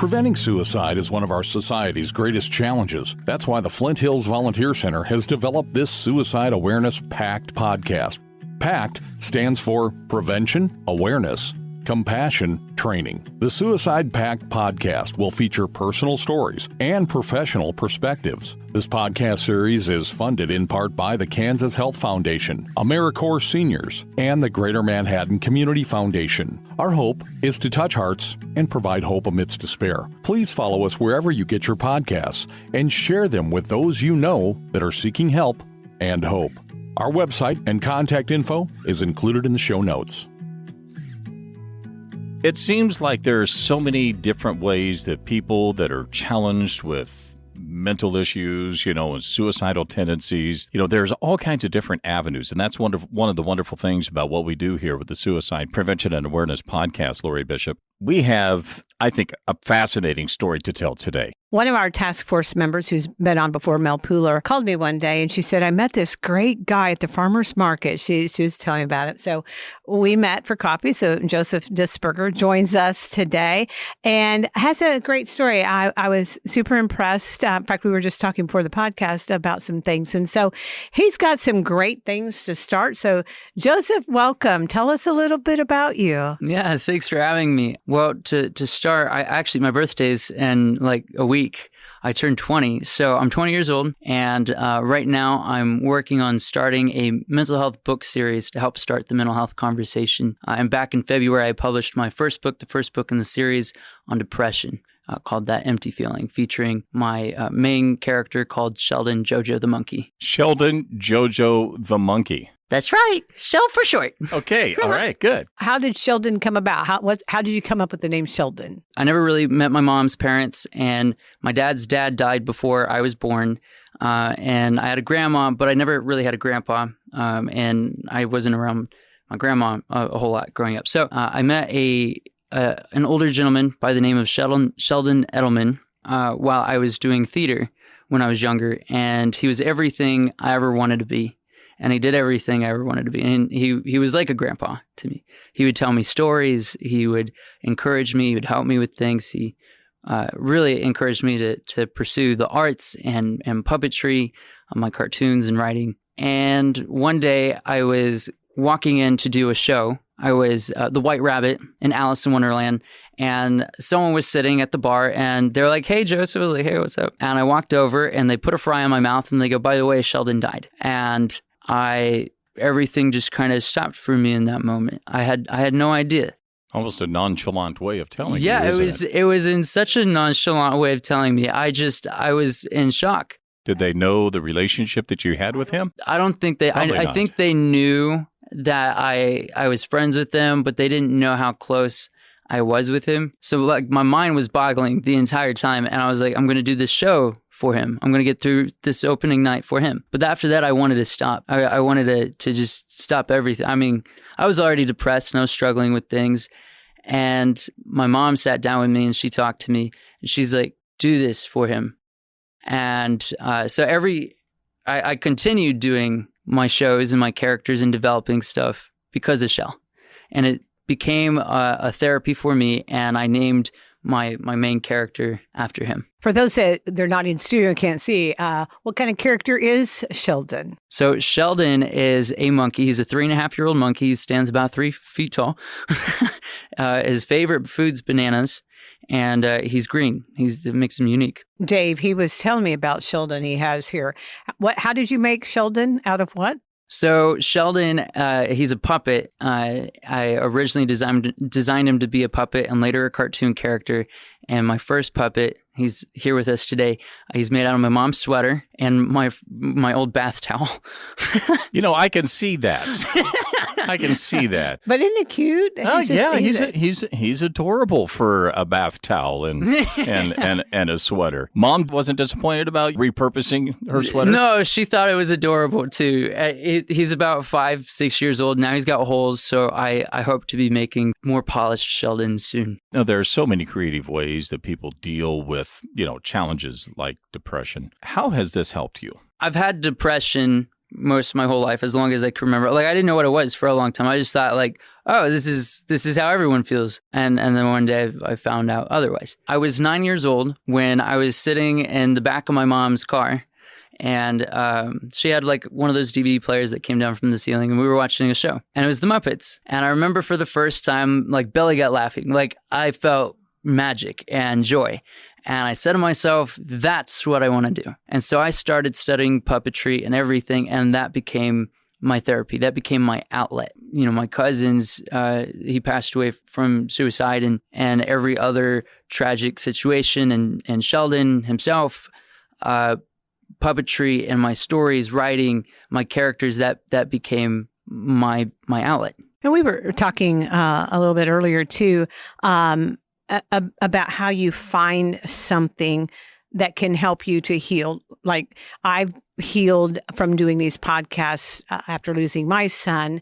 Preventing suicide is one of our society's greatest challenges. That's why the Flint Hills Volunteer Center has developed this Suicide Awareness P.A.C.T. podcast. P.A.C.T. stands for Prevention, Awareness, Compassion, Training. The Suicide P.A.C.T. podcast will feature personal stories and professional perspectives. This podcast series is funded in part by the Kansas Health Foundation, AmeriCorps Seniors, and the Greater Manhattan Community Foundation. Our hope is to touch hearts and provide hope amidst despair. Please follow us wherever you get your podcasts and share them with those you know that are seeking help and hope. Our website and contact info is included in the show notes. It seems like there are so many different ways that people that are challenged with mental issues, and suicidal tendencies, there's all kinds of different avenues. And that's one of the wonderful things about what we do here with the Suicide Prevention and Awareness podcast, Lori Bishop. We have, I think, a fascinating story to tell today. One of our task force members who's been on before, Mel Pooler, called me one day and she said, I met this great guy at the farmer's market. She was telling me about it. So we met for coffee. So Joseph Disberger joins us today and has a great story. I was super impressed. In fact, we were just talking before the podcast about some things. And so he's got some great things to start. So Joseph, welcome. Tell us a little bit about you. Yeah, thanks for having me. Well, to start, my birthday's in like a week. I turned 20, so I'm 20 years old, and right now I'm working on starting a mental health book series to help start the mental health conversation. And back in February, I published my first book, the first book in the series on depression, called That Empty Feeling, featuring my main character called Sheldon Jojo the Monkey. Sheldon Jojo the Monkey. That's right. Shel for short. Okay. All right. Good. How did Sheldon come about? How did you come up with the name Sheldon? I never really met my mom's parents, and my dad's dad died before I was born. And I had a grandma, but I never really had a grandpa. And I wasn't around my grandma a whole lot growing up. So I met an older gentleman by the name of Sheldon Edelman while I was doing theater when I was younger. And he was everything I ever wanted to be. And he did everything I ever wanted to be. And he was like a grandpa to me. He would tell me stories. He would encourage me. He would help me with things. He really encouraged me to pursue the arts and puppetry, my cartoons and writing. And one day I was walking in to do a show. I was the White Rabbit in Alice in Wonderland. And someone was sitting at the bar and they're like, hey, Joseph. I was like, hey, what's up? And I walked over and they put a fry on my mouth and they go, by the way, Sheldon died. And everything just kind of stopped for me in that moment. I had no idea. Almost a nonchalant way of telling you. Yeah, it was in such a nonchalant way of telling me. I was in shock. Did they know the relationship that you had with him? I don't think they. I think they knew that I was friends with him, but they didn't know how close I was with him. So like my mind was boggling the entire time, and I was like, I'm going to do this show for him. I'm going to get through this opening night for him. But after that, I wanted to stop. I wanted to just stop everything. I mean, I was already depressed and I was struggling with things. And my mom sat down with me and she talked to me and she's like, do this for him. And so I continued doing my shows and my characters and developing stuff because of Shel. And it became a therapy for me, and I named my main character after him. For those that they're not in studio and can't see, what kind of character is Sheldon? So Sheldon is a monkey. He's a 3.5-year-old monkey. He stands about 3 feet tall. His favorite food's bananas, and he's green. It makes him unique. Dave, he was telling me about Sheldon he has here. How did you make Sheldon out of what? So Sheldon, he's a puppet. I originally designed him to be a puppet and later a cartoon character. And my first puppet, he's here with us today. He's made out of my mom's sweater and my old bath towel. I can see that. I can see that. But isn't it cute? He's adorable for a bath towel and a sweater. Mom wasn't disappointed about repurposing her sweater? No, she thought it was adorable too. He's about 5-6 years old now. He's got holes, so I hope to be making more polished Sheldons soon. Now, there are so many creative ways that people deal with, challenges like depression. How has this helped you? I've had depression most of my whole life, as long as I can remember. Like, I didn't know what it was for a long time. I just thought like, oh, this is how everyone feels. And then one day I found out otherwise. I was 9 years old when I was sitting in the back of my mom's car. And she had like one of those DVD players that came down from the ceiling, and we were watching a show, and it was The Muppets. And I remember for the first time, like, belly got laughing. Like, I felt magic and joy. And I said to myself, that's what I want to do. And so I started studying puppetry and everything, and that became my therapy. That became my outlet. You know, my cousins, he passed away from suicide and every other tragic situation, and Sheldon himself, puppetry and my stories, writing my characters, that became my outlet. And we were talking a little bit earlier too about how you find something that can help you to heal. Like, I've healed from doing these podcasts after losing my son.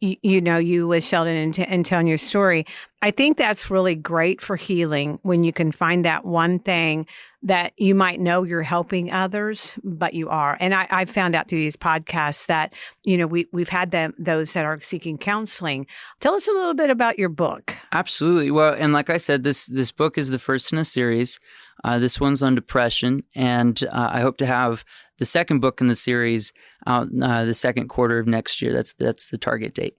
You with Sheldon and telling your story. I think that's really great for healing, when you can find that one thing that you might know you're helping others, but you are. And I found out through these podcasts that, we've had those that are seeking counseling. Tell us a little bit about your book. Absolutely. Well, and like I said, this book is the first in a series. This one's on depression, and I hope to have the second book in the series out the second quarter of next year. That's the target date.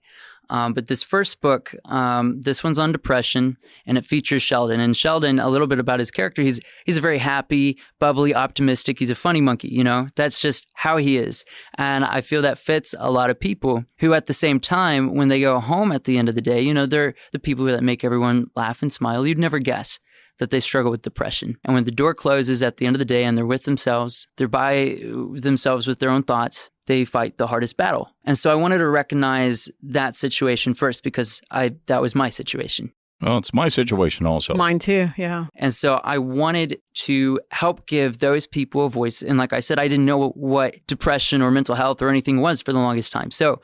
But this first book, this one's on depression, and it features Sheldon. And Sheldon, a little bit about his character, he's a very happy, bubbly, optimistic. He's a funny monkey, That's just how he is. And I feel that fits a lot of people who, at the same time, when they go home at the end of the day, they're the people that make everyone laugh and smile. You'd never guess that they struggle with depression. And when the door closes at the end of the day and they're with themselves, they're by themselves with their own thoughts, they fight the hardest battle. And so I wanted to recognize that situation first, because that was my situation. Well, it's my situation also. Mine too, yeah. And so I wanted to help give those people a voice. And like I said, I didn't know what depression or mental health or anything was for the longest time. So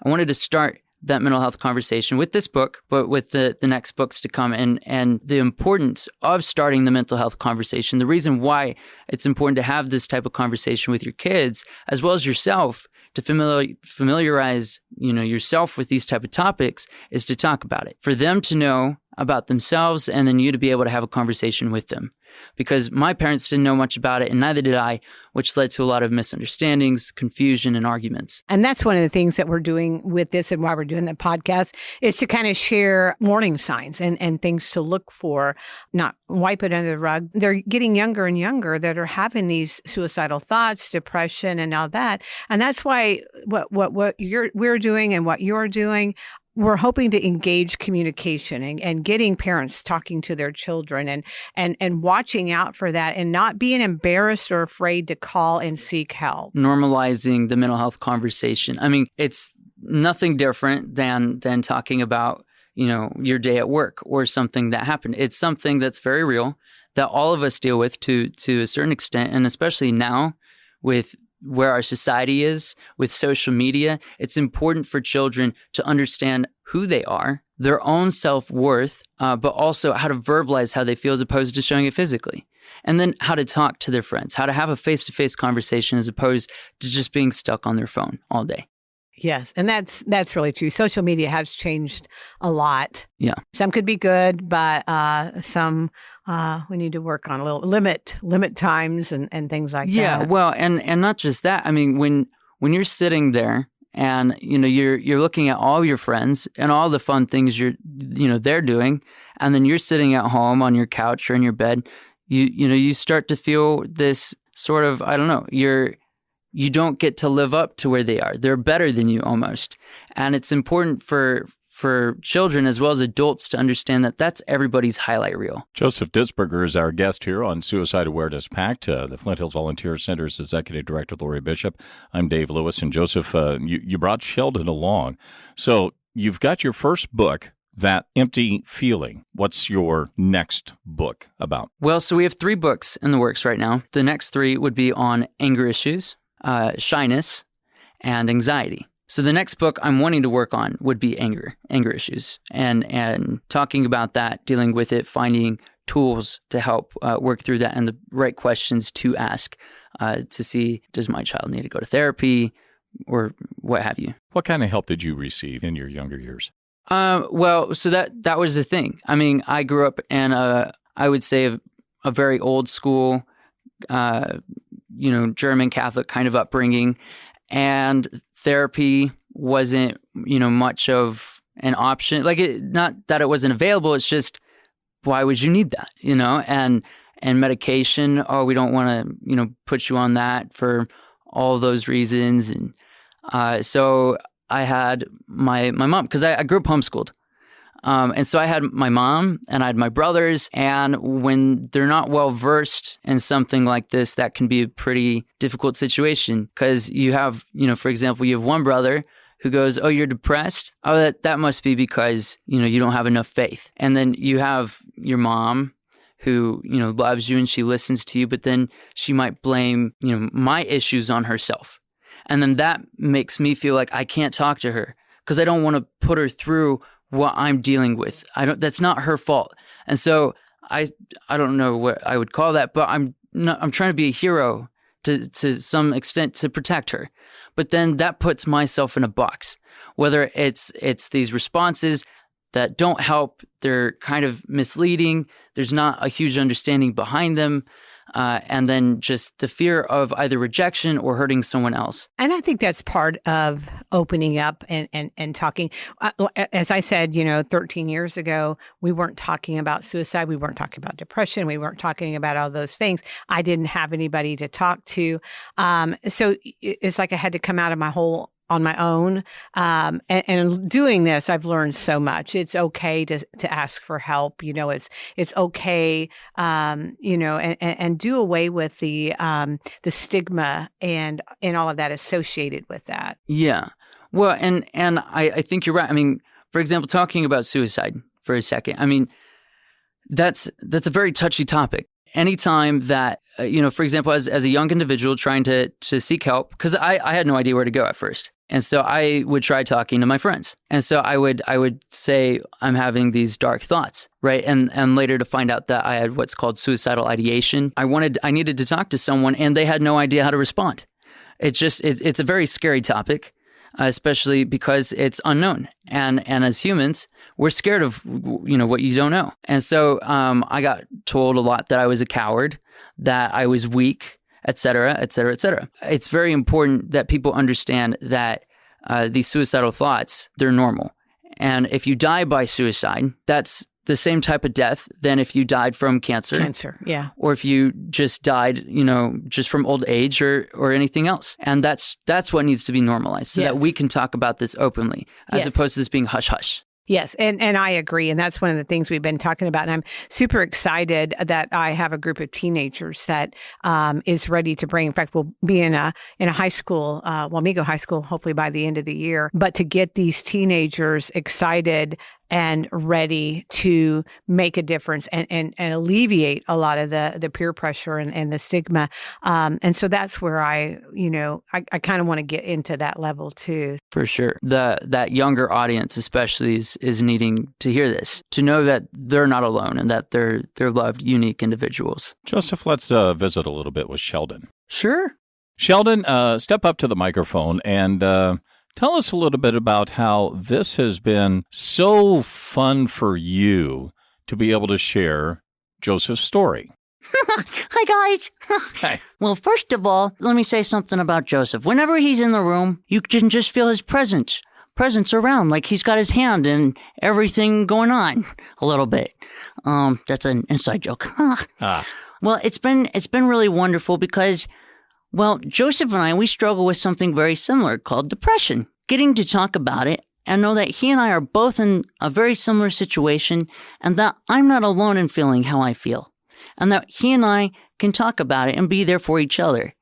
I wanted to start that mental health conversation with this book, but with the next books to come, and the importance of starting the mental health conversation. The reason why it's important to have this type of conversation with your kids, as well as yourself, to familiarize yourself with these type of topics, is to talk about it. For them to know about themselves, and then you to be able to have a conversation with them. Because my parents didn't know much about it, and neither did I, which led to a lot of misunderstandings, confusion, and arguments. And that's one of the things that we're doing with this, and why we're doing the podcast, is to kind of share warning signs and things to look for, not wipe it under the rug. They're getting younger and younger that are having these suicidal thoughts, depression, and all that. And that's why what we're doing and what you're doing, we're hoping to engage communication and getting parents talking to their children and watching out for that, and not being embarrassed or afraid to call and seek help. Normalizing the mental health conversation. I mean, it's nothing different than talking about, your day at work or something that happened. It's something that's very real, that all of us deal with to a certain extent, and especially now with where our society is with social media, it's important for children to understand who they are, their own self-worth, but also how to verbalize how they feel as opposed to showing it physically. And then how to talk to their friends, how to have a face-to-face conversation as opposed to just being stuck on their phone all day. Yes, and that's really true. Social media has changed a lot. Yeah. Some could be good, but some we need to work on a little limit times and things like that. Yeah, well, and not just that. I mean, when you're sitting there and you're looking at all your friends and all the fun things they're doing, and then you're sitting at home on your couch or in your bed, you start to feel this sort of, I don't know, you don't get to live up to where they are. They're better than you almost. And it's important for children as well as adults to understand that that's everybody's highlight reel. Joseph Disberger is our guest here on Suicide Awareness PACT, the Flint Hills Volunteer Center's Executive Director, Lori Bishop. I'm Dave Lewis. And Joseph, you brought Sheldon along. So you've got your first book, That Empty Feeling. What's your next book about? Well, so we have 3 books in the works right now. The next 3 would be on anger issues, shyness, and anxiety. So the next book I'm wanting to work on would be anger issues, and talking about that, dealing with it, finding tools to help work through that, and the right questions to ask to see, does my child need to go to therapy? or what have you. What kind of help did you receive in your younger years? Well, so that was the thing. I mean, I grew up in I would say a very old school, German Catholic kind of upbringing, and therapy wasn't, much of an option. Like, not that it wasn't available. It's just, why would you need that? And medication. Oh, we don't want to, put you on that for all those reasons. And so I had my mom, because I grew up homeschooled. And so I had my mom and I had my brothers. And when they're not well versed in something like this, that can be a pretty difficult situation, because you have, for example, you have one brother who goes, "Oh, you're depressed? Oh, that must be because, you don't have enough faith." And then you have your mom who, loves you and she listens to you, but then she might blame, my issues on herself. And then that makes me feel like I can't talk to her because I don't want to put her through what I'm dealing with. That's not her fault. And so I don't know what I would call that, but I'm trying to be a hero to some extent to protect her. But then that puts myself in a box, whether it's these responses that don't help, they're kind of misleading, there's not a huge understanding behind them, and then just the fear of either rejection or hurting someone else. And I think that's part of opening up and talking. As I said, 13 years ago, we weren't talking about suicide. We weren't talking about depression. We weren't talking about all those things. I didn't have anybody to talk to. So it's like I had to come out of my hole on my own. And doing this, I've learned so much. It's okay to ask for help. It's okay, and do away with the stigma and all of that associated with that. Yeah. Well, and I think you're right. I mean, for example, talking about suicide for a second, I mean, that's a very touchy topic. Anytime that, for example, as a young individual trying to seek help, because I had no idea where to go at first. And so I would try talking to my friends. And so I would say, I'm having these dark thoughts, right? And later to find out that I had what's called suicidal ideation. I needed to talk to someone and they had no idea how to respond. It's a very scary topic, especially because it's unknown. And as humans, we're scared of, what you don't know. And so I got told a lot that I was a coward, that I was weak, et cetera, et cetera, et cetera. It's very important that people understand that these suicidal thoughts, they're normal. And if you die by suicide, that's the same type of death than if you died from cancer. Cancer, yeah. Or if you just died, just from old age or anything else. And that's what needs to be normalized so that we can talk about this openly as opposed to this being hush-hush. Yes, and I agree. And that's one of the things we've been talking about. And I'm super excited that I have a group of teenagers that is ready to bring. In fact, we'll be in a high school, Wamego High School, hopefully by the end of the year. But to get these teenagers excited and ready to make a difference and alleviate a lot of the peer pressure and the stigma. And so that's where I kind of want to get into that level too. For sure. That younger audience especially is needing to hear this, to know that they're not alone and that they're loved, unique individuals. Joseph, let's visit a little bit with Sheldon. Sure. Sheldon, step up to the microphone and tell us a little bit about how this has been so fun for you to be able to share Joseph's story. Hi, guys. Hi. Well, first of all, let me say something about Joseph. Whenever he's in the room, you can just feel his presence around, like he's got his hand in everything going on a little bit. That's an inside joke. Well, it's been really wonderful because, well, Joseph and I, we struggle with something very similar called depression. Getting to talk about it and know that he and I are both in a very similar situation and that I'm not alone in feeling how I feel. And that he and I can talk about it and be there for each other.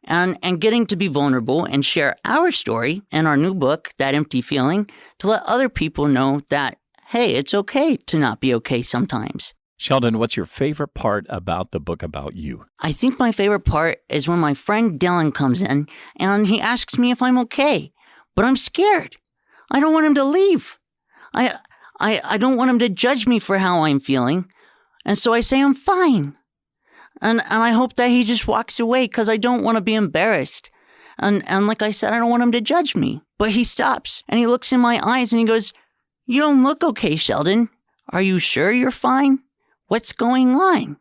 And getting to be vulnerable and share our story and our new book, That Empty Feeling, to let other people know that, hey, it's okay to not be okay sometimes. Sheldon, what's your favorite part about the book about you? I think my favorite part is when my friend Dylan comes in and he asks me if I'm okay. But I'm scared. I don't want him to leave. I don't want him to judge me for how I'm feeling. And so I say I'm fine. And I hope that he just walks away because I don't want to be embarrassed. And like I said, I don't want him to judge me. But he stops and he looks in my eyes and he goes, "You don't look okay, Sheldon. Are you sure you're fine? What's going on?"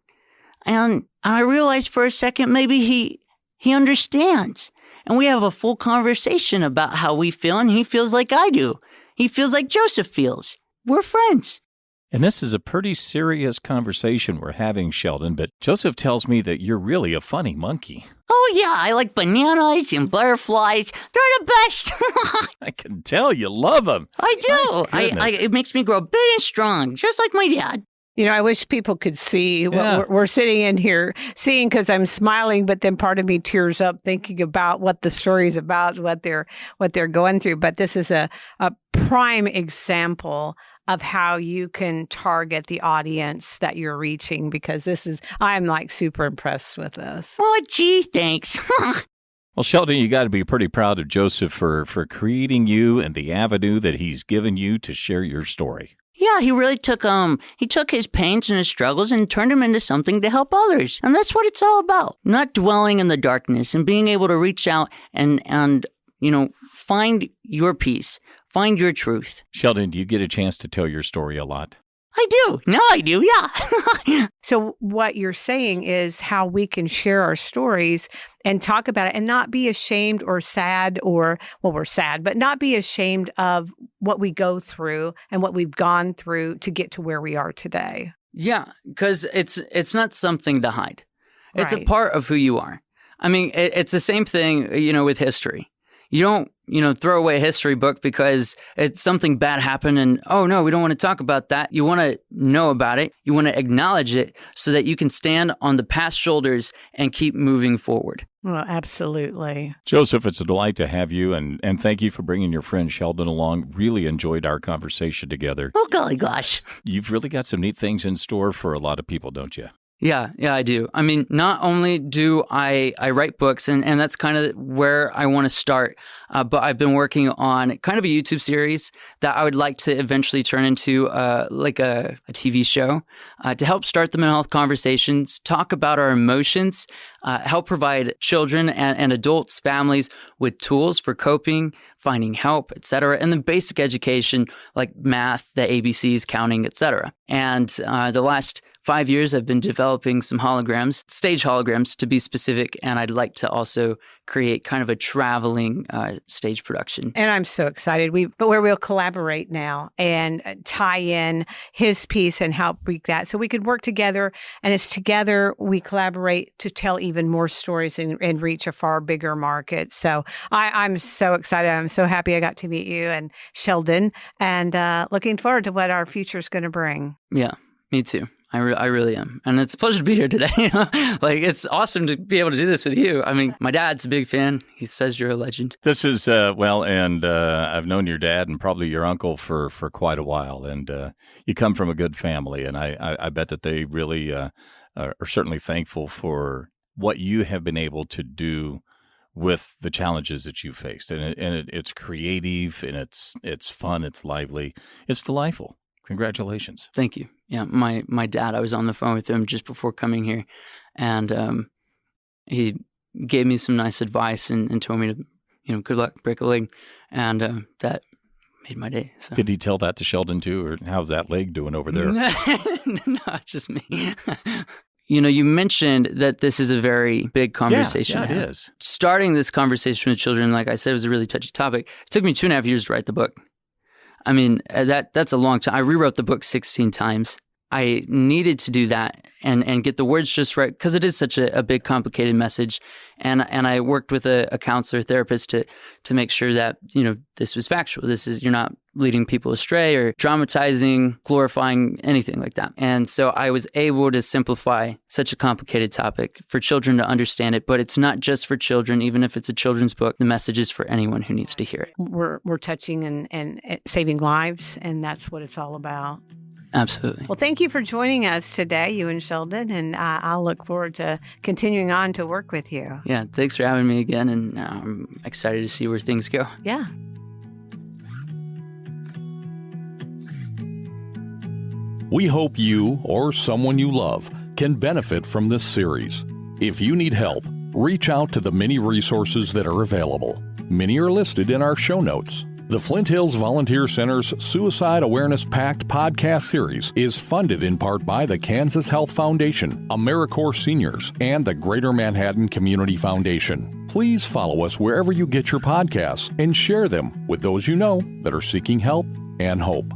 And I realized for a second maybe he understands. And we have a full conversation about how we feel, and he feels like I do. He feels like Joseph feels. We're friends. And this is a pretty serious conversation we're having, Sheldon, but Joseph tells me that you're really a funny monkey. Oh, yeah, I like bananas and butterflies. They're the best. I can tell you love them. I do. It makes me grow big and strong, just like my dad. You know, I wish people could see what we're sitting in here seeing, because I'm smiling, but then part of me tears up thinking about what the story is about, what they're going through. But this is a prime example of how you can target the audience that you're reaching, because I'm like super impressed with this. Oh, gee, thanks. Well, Sheldon, you got to be pretty proud of Joseph for creating you and the avenue that he's given you to share your story. Yeah, he really took his pains and his struggles and turned them into something to help others. And that's what it's all about. Not dwelling in the darkness and being able to reach out and find your peace, find your truth. Sheldon, do you get a chance to tell your story a lot? I do. No, I do. Yeah. So what you're saying is how we can share our stories and talk about it and not be ashamed or sad we're sad, but not be ashamed of what we go through and what we've gone through to get to where we are today. Yeah, because it's not something to hide. It's Right. a part of who you are. I mean, it's the same thing, with history. You don't, throw away a history book because it's something bad happened and, oh no, we don't want to talk about that. You want to know about it. You want to acknowledge it so that you can stand on the past shoulders and keep moving forward. Well, absolutely. Joseph, it's a delight to have you, and thank you for bringing your friend Sheldon along. Really enjoyed our conversation together. Oh, golly gosh. You've really got some neat things in store for a lot of people, don't you? Yeah, I do. I mean, not only do I write books, and that's kind of where I want to start, but I've been working on kind of a YouTube series that I would like to eventually turn into like a TV show to help start the mental health conversations, talk about our emotions, help provide children and adults, families with tools for coping, finding help, etc., and then basic education like math, the ABCs, counting, etc. And the last 5 years, I've been developing some holograms, stage holograms to be specific, and I'd like to also create kind of a traveling stage production. And I'm so excited. But where we'll collaborate now and tie in his piece and help bring that, so we could work together. And it's together we collaborate to tell even more stories and reach a far bigger market. So I'm so excited. I'm so happy I got to meet you and Sheldon, and looking forward to what our future is going to bring. Yeah, me too. I really am. And it's a pleasure to be here today. Like, it's awesome to be able to do this with you. I mean, my dad's a big fan. He says you're a legend. This is, I've known your dad and probably your uncle for quite a while. And you come from a good family. And I bet that they really are certainly thankful for what you have been able to do with the challenges that you faced. And it's creative, and it's fun, it's lively, it's delightful. Congratulations. Thank you. Yeah, my dad, I was on the phone with him just before coming here, and he gave me some nice advice and told me to, good luck, break a leg, and that made my day. So. Did he tell that to Sheldon too, or how's that leg doing over there? No, just me. You mentioned that this is a very big conversation. Yeah, it is. Starting this conversation with children, like I said, was a really touchy topic. It took me 2.5 years to write the book. I mean, that's a long time. I rewrote the book 16 times. I needed to do that and get the words just right because it is such a big, complicated message. And I worked with a counselor, therapist to make sure that, this was factual. You're not leading people astray or dramatizing, glorifying, anything like that. And so I was able to simplify such a complicated topic for children to understand it. But it's not just for children. Even if it's a children's book, the message is for anyone who needs to hear it. We're touching and saving lives, and that's what it's all about. Absolutely. Well, thank you for joining us today, you and Sheldon, and I'll look forward to continuing on to work with you. Yeah, thanks for having me again, and I'm excited to see where things go. Yeah. We hope you or someone you love can benefit from this series. If you need help, Reach out to the many resources that are available. Many are listed in our show notes. The Flint Hills Volunteer Center's Suicide Awareness Pact podcast series is funded in part by the Kansas Health Foundation, AmeriCorps Seniors, and the Greater Manhattan Community Foundation. Please follow us wherever you get your podcasts and share them with those you know that are seeking help and hope.